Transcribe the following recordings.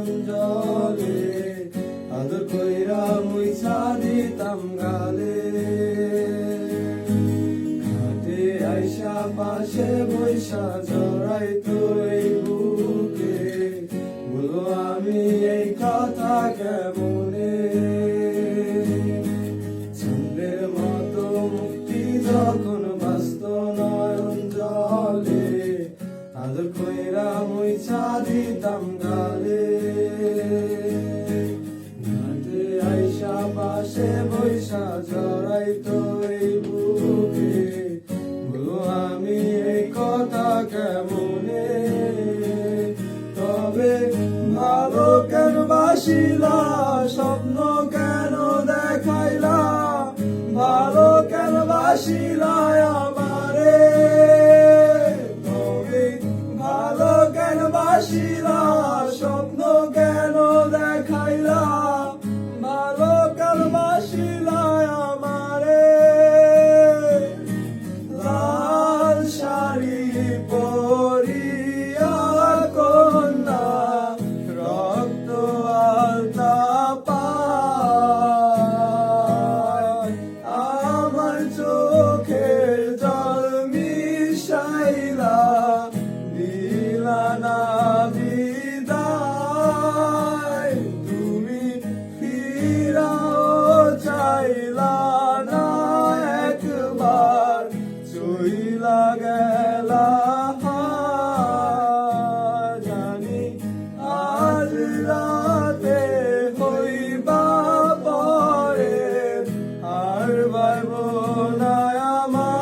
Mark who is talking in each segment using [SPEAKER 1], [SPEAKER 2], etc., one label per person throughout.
[SPEAKER 1] নয়ন জলে আদর কইরা মুইছা দিতাম গালে ঘাটে আইসা পাশে বৈশা জড়াইতো এই বুকে বলো আমি এই কথা কেমনে চন্দ্রের মতো মুক্তি যখন বাস্ত নয়ন জলে আদর কইরা মুইছা দিতাম গালে ঘাটে আইসা পাশে বৈশা জড়াইতো এই বুকে বলো আমি এই কথা কেমনে তবে ভালো কেন বাসিলা স্বপ্ন কেন দেখাইলা ভালো কেন বাসিলা আমারে তবে ভালো কেন বাসিলা স্বপ্ন কেন দেখাইলা ভালো কেন বাসিলা আমারে লাল শাড়ি পরিয়া কন্যা রক্ত আলতা পায় আমার চোখের জল মিশাইলা দিলা না বিদায় তুমি ফিরাও চাইলা না একবার চইলা গেলা জানি আজ রাতে হইবা পরে আর পারবো না আমার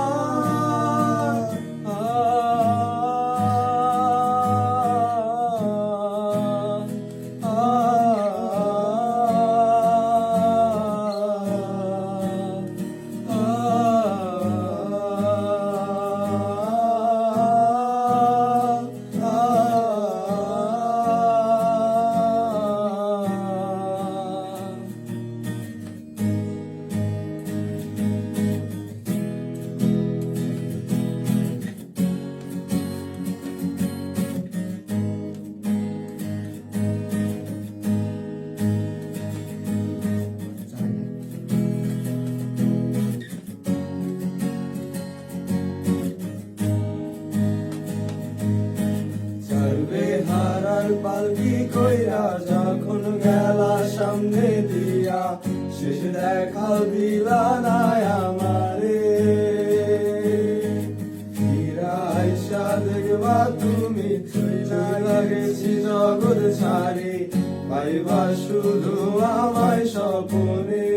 [SPEAKER 1] হারার পালকি কইরা যখন গেলা সামনে দিয়া শেষ দেখা দিলা না আমারে ফিরা আইসা দেখবা তুমি চইলা গেছি জগৎ ছাড়ি পাইবা শুধু আমায় স্বপনে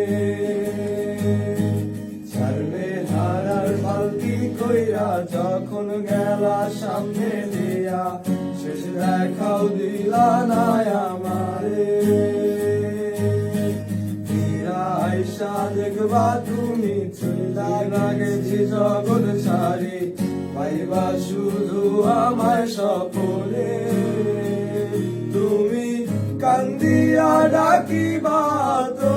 [SPEAKER 1] ছাড়বে হারার পালকি কইরা যখন গেলা সামনে দিয়া শেষ দেখাও দিলা না আমারে ফিরা আইসা দেখবা তুমি চইলা গেছি জগৎ ছাড়ি পাইবা শুধু আমায় স্বপনে তুমি কান্দিয়া ডাকিবা তো